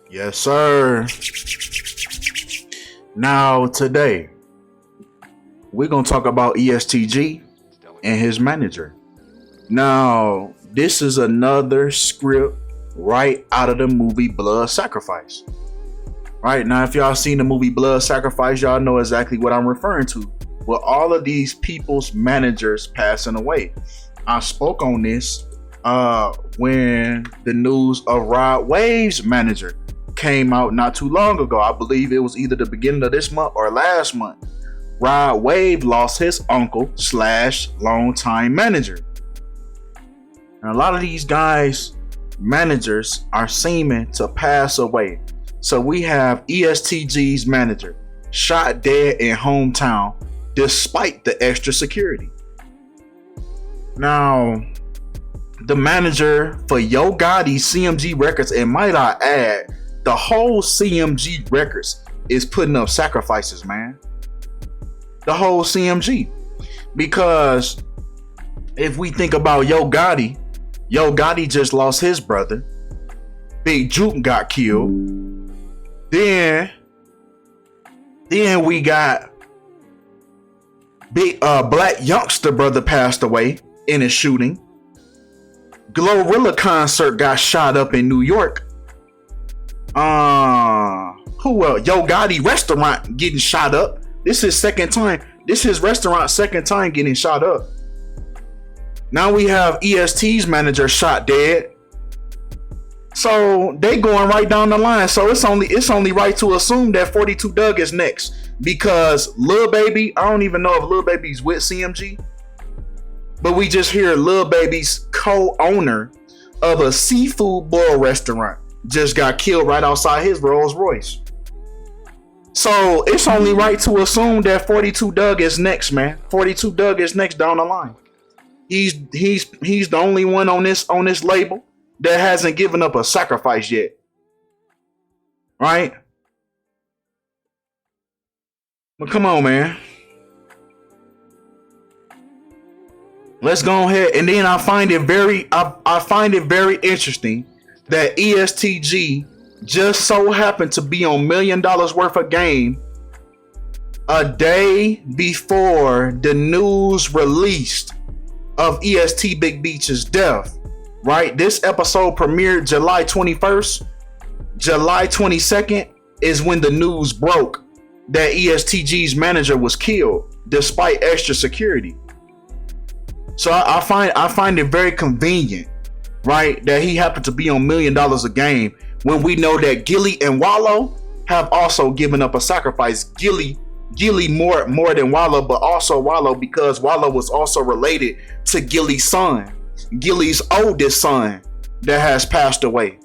Yes, sir. Now, today, we're going to talk about EST Gee and his manager. Now, this is another script right out of the movie Blood Sacrifice. Right now, if y'all seen the movie Blood Sacrifice, y'all know exactly what I'm referring to. With all of these people's managers passing away. I spoke on this when the news of Rod Wave's manager came out not too long ago. I believe it was either the beginning of this month or last month. Rod Wave lost his uncle / longtime manager. And a lot of these guys, managers, are seeming to pass away. So we have EST Gee's manager shot dead in hometown despite the extra security. Now, the manager for Yo Gotti CMG Records, and might I add, the whole CMG Records is putting up sacrifices, man. The whole CMG. Because if we think about Yo Gotti just lost his brother. Big Juke got killed. Then we got Big Black Youngster brother passed away in a shooting. Glorilla concert got shot up in New York. Who else? Yo Gotti restaurant getting shot up. This is second time. This is restaurant second time getting shot up. Now we have EST's manager shot dead. So they going right down the line. So it's only right to assume that 42 Dugg is next. Because Lil Baby, I don't even know if Lil Baby's with CMG. But we just hear Lil Baby's co-owner of a seafood boil restaurant just got killed right outside his Rolls Royce. So it's only right to assume that 42 Dugg is next, man. 42 Dugg is next down the line. He's the only one on this label that hasn't given up a sacrifice yet. Right? But come on, man. Let's go ahead. And then I find it very interesting that EST Gee just so happened to be on $1 million worth of game a day before the news released of EST Big Beach's death. Right? This episode premiered July 21st. July 22nd is when the news broke that EST Gee's manager was killed despite extra security. So I find it very convenient, right, that he happened to be on $1 million a game when we know that Gilly and Wallow have also given up a sacrifice. Gilly more than Wallow, but also Wallow because Wallow was also related to Gilly's son, Gilly's oldest son that has passed away.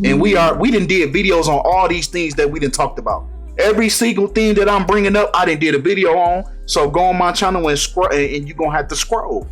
And we done did videos on all these things that we done talked about. Every single thing that I'm bringing up, I done did a video on. So go on my channel and scroll, and you're gonna have to scroll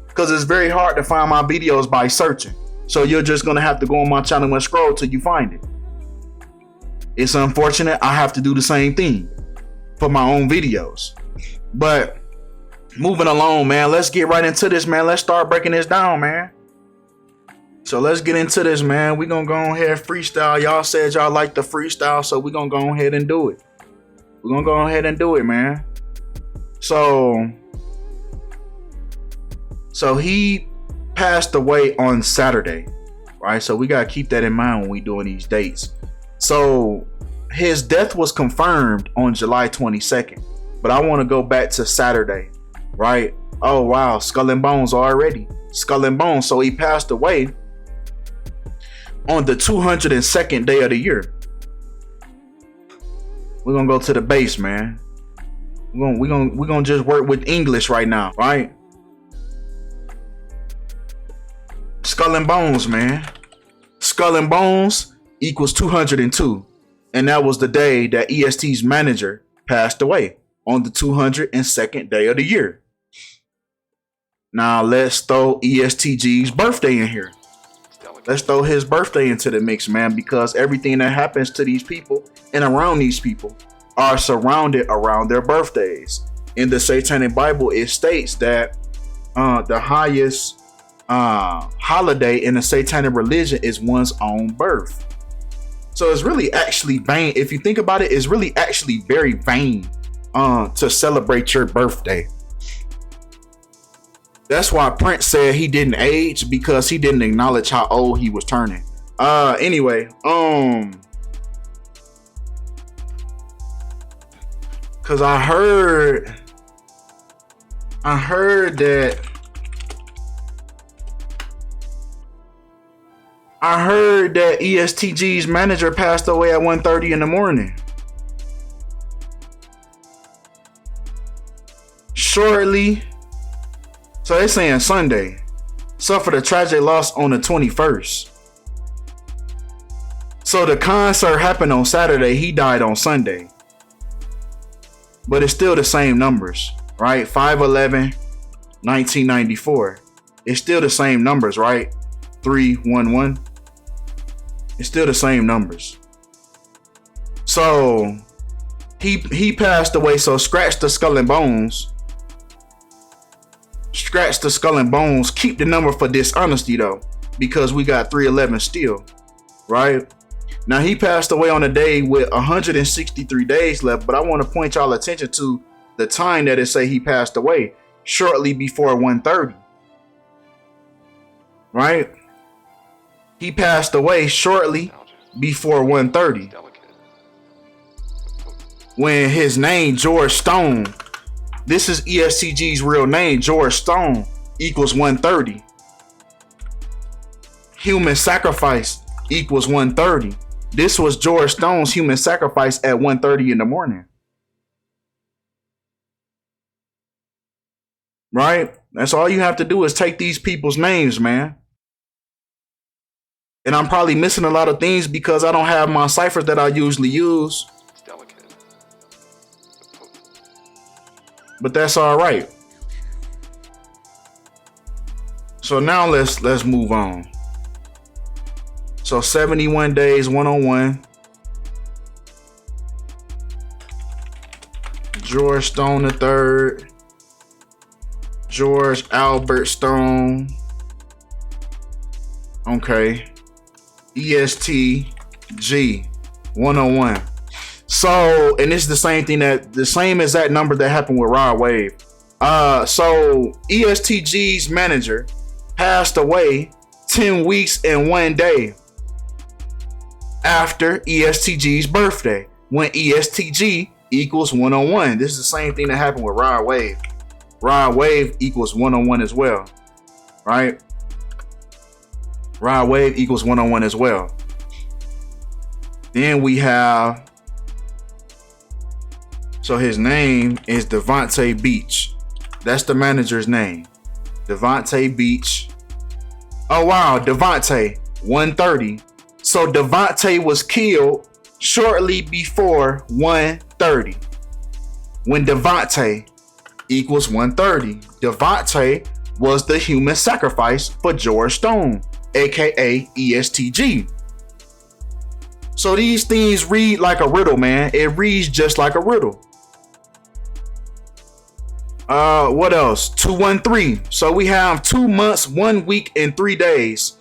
because it's very hard to find my videos by searching. So you're just gonna have to go on my channel and scroll till you find it. It's unfortunate I have to do the same thing for my own videos. But moving along, man, let's get right into this, man. Let's start breaking this down, man. So let's get into this, man. We're gonna go ahead and freestyle. Y'all said y'all like the freestyle, so we're gonna go ahead and do it. We're gonna go ahead and do it, man. So he passed away on Saturday, right? So we gotta keep that in mind when we doing these dates. So his death was confirmed on July 22nd, but I want to go back to Saturday, right? Oh wow, Skull and Bones already. Skull and Bones. So he passed away on the 202nd day of the year. We're gonna go to the base, man. We're gonna just work with English right now, right? Skull and Bones, man. Skull and Bones equals 202. And that was the day that EST's manager passed away, on the 202nd day of the year. Now let's throw EST Gee's birthday in here. Let's throw his birthday into the mix, man, because everything that happens to these people and around these people are surrounded around their birthdays. In the Satanic Bible, it states that the highest holiday in the Satanic religion is one's own birth. So it's really actually vain. If you think about it, it's really actually very vain to celebrate your birthday. That's why Prince said he didn't age, because he didn't acknowledge how old he was turning. Anyway, cause I heard that EST Gee's manager passed away at 1:30 in the morning. Shortly, so they're saying Sunday, suffered a tragic loss on the 21st. So the concert happened on Saturday, he died on Sunday. But it's still the same numbers, right? 5/11, 1994. It's still the same numbers, right? 311. It's still the same numbers. So he passed away. So scratch the skull and bones. Scratch the skull and bones. Keep the number for dishonesty though, because we got 311 still, right? Now he passed away on a day with 163 days left, but I want to point y'all attention to the time that it say he passed away, shortly before 1:30, right? He passed away shortly before 1:30. When his name, George Stone, this is EST Gee's real name, George Stone, equals 1:30. Human sacrifice equals 1:30. This was George Stone's human sacrifice at 1:30 in the morning. Right? That's all you have to do is take these people's names, man. And I'm probably missing a lot of things because I don't have my ciphers that I usually use. But that's all right. So now let's move on. So 71 days, 101. George Stone III. George Albert Stone. Okay. EST Gee 101. So, and this is the same thing, that the same exact number that happened with Rod Wave. So EST Gee's manager passed away 10 weeks and 1 day after EST Gee's birthday, when EST Gee equals 101. This is the same thing that happened with Rod Wave. Rod Wave equals 101 as well, right? Rod Wave equals 101 as well. Then we have, so his name is Devontae Beach. That's the manager's name. Devontae Beach. Oh wow, Devontae 1:30. So Devontae was killed shortly before 1:30. When Devontae equals 1:30. Devontae was the human sacrifice for George Stone, aka EST Gee. So these things read like a riddle, man. It reads just like a riddle. What else? 213. So we have 2 months, 1 week, and 3 days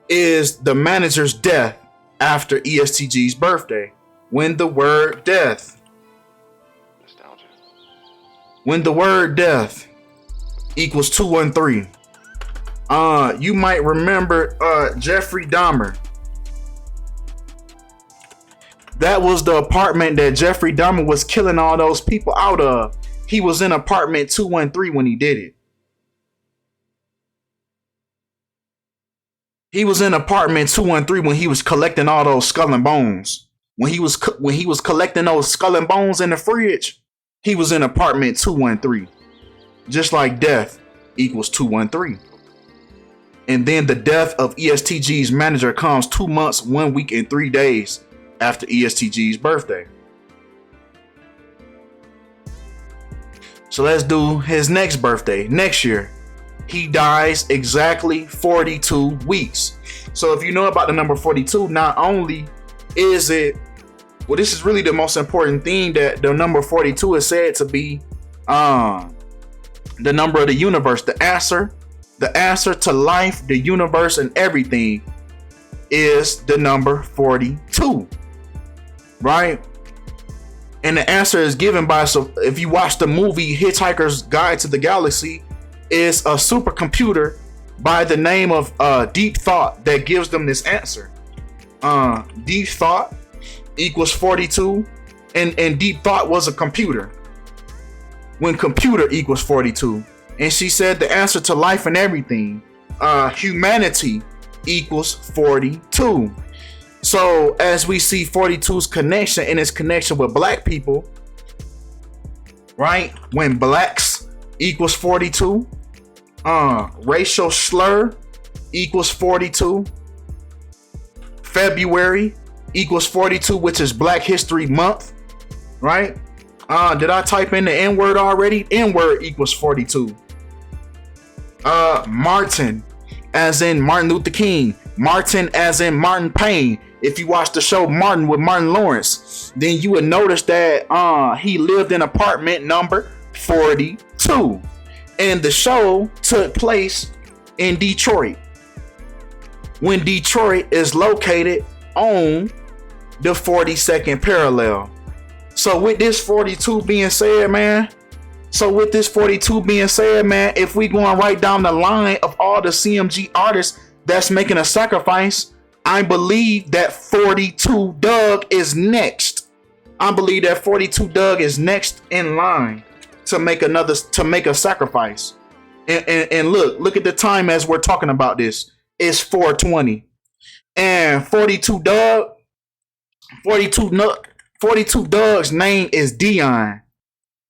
is the manager's death after EST Gee's birthday. When the word death. Nostalgia. When the word death equals 213. You might remember Jeffrey Dahmer. That was the apartment that Jeffrey Dahmer was killing all those people out of. He was in apartment 213 when he did it. He was in apartment 213 when he was collecting all those skull and bones. When he was collecting those skull and bones in the fridge, he was in apartment 213. Just like death equals 213. And then the death of EST Gee's manager comes 2 months, 1 week, and 3 days after EST Gee's birthday. So let's do his next birthday, next year. He dies exactly 42 weeks. So if you know about the number 42, not only is it, well, this is really the most important thing, that the number 42 is said to be the number of the universe, the answer to life, the universe, and everything. is the number 42, right? And the answer is given by, so if you watch the movie Hitchhiker's Guide to the Galaxy, is a supercomputer by the name of Deep Thought that gives them this answer. Deep Thought equals 42, and Deep Thought was a computer when computer equals 42. And she said the answer to life and everything, humanity, equals 42. So as we see 42's connection in its connection with black people, right? When blacks equals 42, racial slur equals 42, February equals 42, which is Black History Month, right? Did I type in the N-word already? N-word equals 42. Martin, as in Martin Luther King. Martin, as in Martin Payne. If you watch the show Martin with Martin Lawrence, then you would notice that he lived in apartment number 42. And the show took place in Detroit, when Detroit is located on the 42nd parallel. So with this 42 being said, man, if we going right down the line of all the CMG artists that's making a sacrifice, I believe that 42 Dugg is next. I believe that 42 Dugg is next in line to make a sacrifice. And look at the time as we're talking about this. It's 4:20. And 42 Dugg's name is Dion,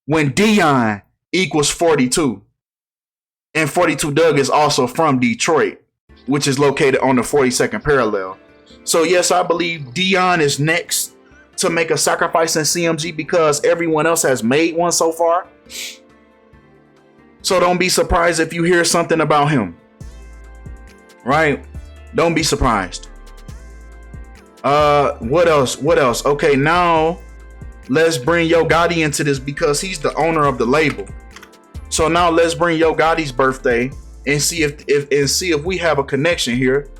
when Dion equals 42. And 42 Dugg is also from Detroit, which is located on the 42nd parallel. So yes, I believe Dion is next to make a sacrifice in CMG because everyone else has made one so far. So don't be surprised if you hear something about him, right? Don't be surprised. What else? Okay, now let's bring Yo Gotti into this because he's the owner of the label. So now let's bring Yo Gotti's birthday and see if we have a connection here.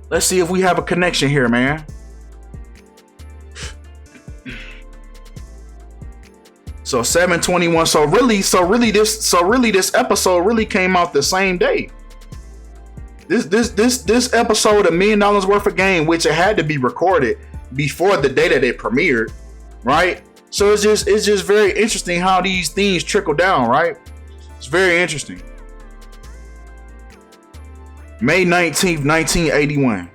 Let's see if we have a connection here, man. So 7/21. So really this episode really came out the same day. This episode of $1 million worth of game, which it had to be recorded before the day that it premiered, right? So it's just very interesting how these things trickle down, right? It's very interesting. May 19th, 1981.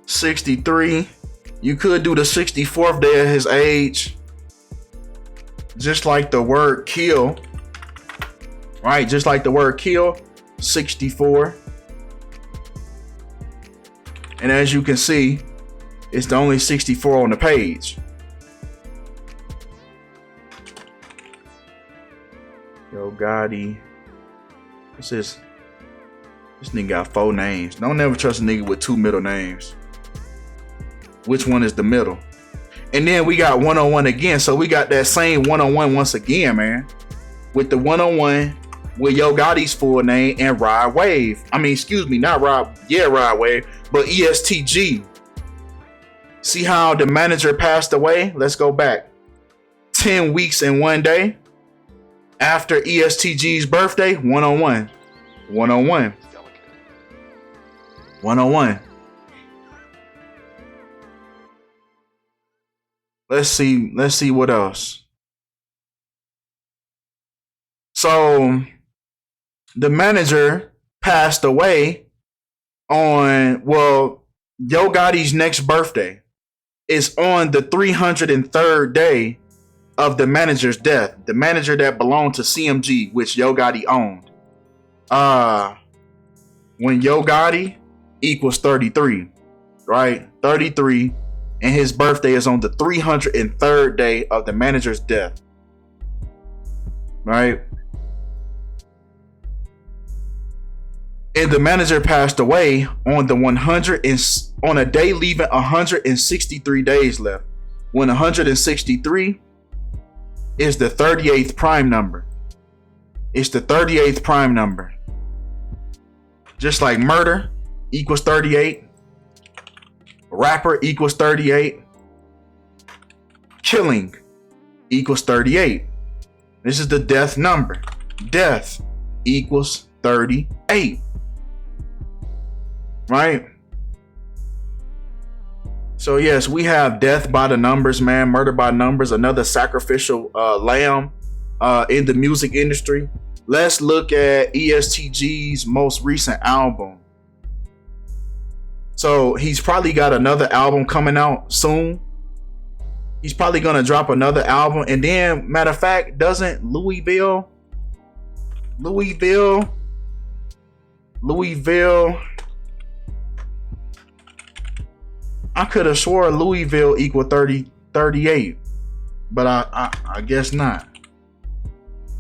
'63. You could do the 64th day of his age, just like the word kill, right? Just like the word kill, 64. And as you can see, it's the only 64 on the page. Yo Gotti. What's this? This nigga got 4 names. Don't never trust a nigga with 2 middle names. Which one is the middle? And then we got 101 again. So we got that same 101 once again, man. With the 101 with Yo Gotti's full name and Rod Wave. I mean, excuse me, not Rod. Yeah, Rod Wave, but EST Gee. See how the manager passed away? Let's go back 10 weeks and 1 day after EST Gee's birthday. 101. 101. 101. Let's see what else. So the manager passed away on, well, Yo Gotti's next birthday is on the 303rd day of the manager's death. The manager that belonged to CMG, which Yo Gotti owned. When Yo Gotti equals 33, right? 33. And his birthday is on the 303rd day of the manager's death. Right? And the manager passed away on the 100 and on a day leaving 163 days left. When 163 is the 38th prime number. It's the 38th prime number. Just like murder equals 38. Rapper equals 38. Killing equals 38. This is the death number. Death equals 38. Right? So yes, we have death by the numbers, man. Murder by numbers. Another sacrificial lamb in the music industry. Let's look at EST Gee's most recent album. So he's probably got another album coming out soon. He's probably gonna drop another album, and then, matter of fact, doesn't Louisville, I could have swore Louisville equal 38, but I guess not.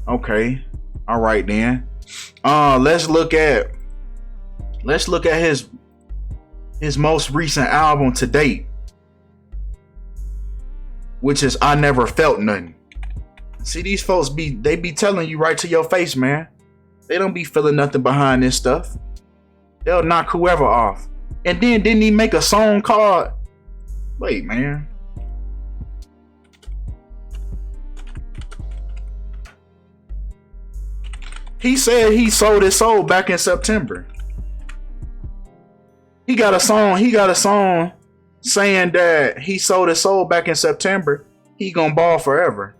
Okay, all right then. Let's look at his most recent album to date, which is I Never Felt Nothing. See, these folks be telling you right to your face, man. They don't be feeling nothing behind this stuff. They'll knock whoever off. And then didn't he make a song called, wait, man. He said he sold his soul back in September. He got a song saying that he sold his soul back in September. He gonna ball forever.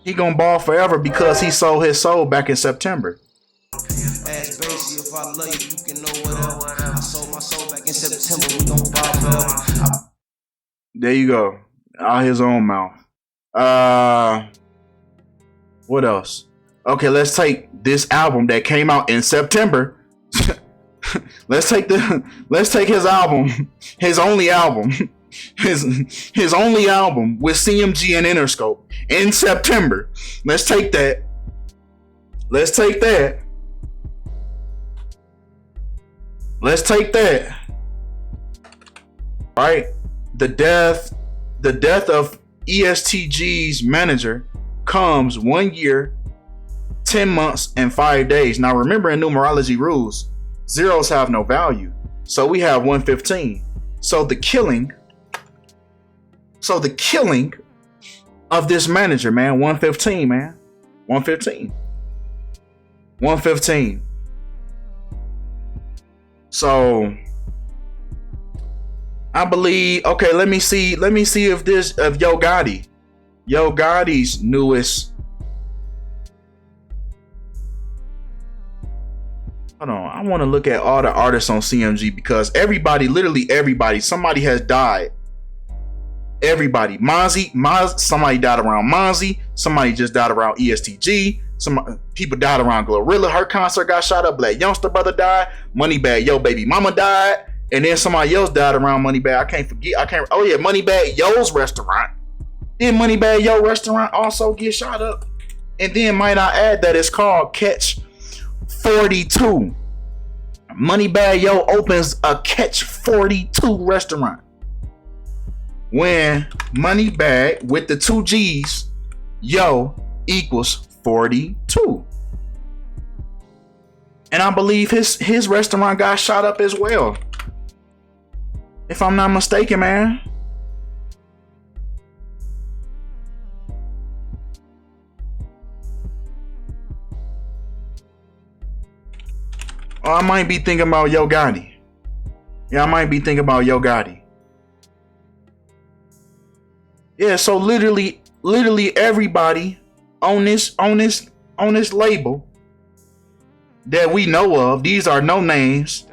He gonna ball forever because he sold his soul back in September. Ask Basie if I love you, you can know whatever. I sold my soul back in September, we gon' ball forever. There you go. Out his own mouth. What else? Okay, let's take this album that came out in September. let's take his album, his only album, his only album with CMG and Interscope in September. Let's take that. Let's take that. Right? The death of EST Gee's manager comes 1 year, 10 months, and 5 days. Now remember, in numerology rules, zeros have no value. So we have 115. So the killing of this manager, man, 115, man. 115. So I believe, okay, let me see if Yo Gotti's newest. Hold on, I want to look at all the artists on CMG because literally everybody, somebody has died. Everybody, Mozzie, somebody died around Mozzie. Somebody just died around EST Gee. Some people died around Glorilla. Her concert got shot up. Black Youngster brother died. Moneybag Yo baby mama died. And then somebody else died around Moneybag. Oh yeah, Moneybag Yo's restaurant. Then Moneybag Yo restaurant also get shot up. And then might I add that it's called Catch 42. Moneybag Yo opens a Catch 42 restaurant. When Moneybag with the 2 G's, Yo equals 42. And I believe his restaurant got shot up as well, if I'm not mistaken, man. Or I might be thinking about Yo Gotti. Yeah, I might be thinking about Yo Gotti. Yeah, so literally everybody on this label that we know of, these are no names.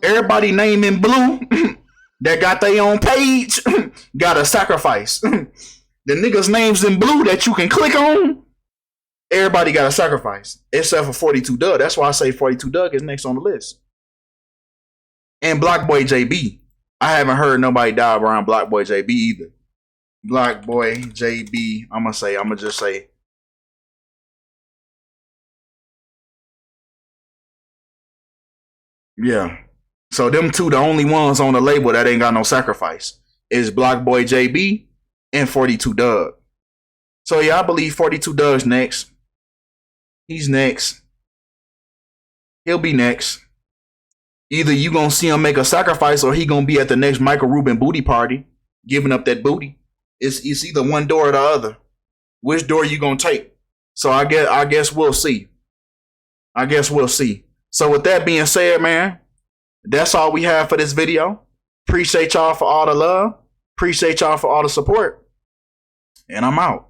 Everybody name in blue that got their own page got a sacrifice. The niggas names in blue that you can click on, everybody got a sacrifice except for 42 Dugg. That's why I say 42 Dugg is next on the list. And Black Boy JB. I haven't heard nobody die around Black Boy JB either. Black Boy JB, I'm gonna just say Yeah. So them two, the only ones on the label that ain't got no sacrifice is Block Boy JB and 42 Dugg. So yeah, I believe 42 Dugg's next. He's next. He'll be next. Either you gonna see him make a sacrifice or he gonna be at the next Michael Rubin booty party, giving up that booty. It's either one door or the other. Which door you gonna take? So I guess we'll see. I guess we'll see. So with that being said, man, that's all we have for this video. Appreciate y'all for all the love. Appreciate y'all for all the support. And I'm out.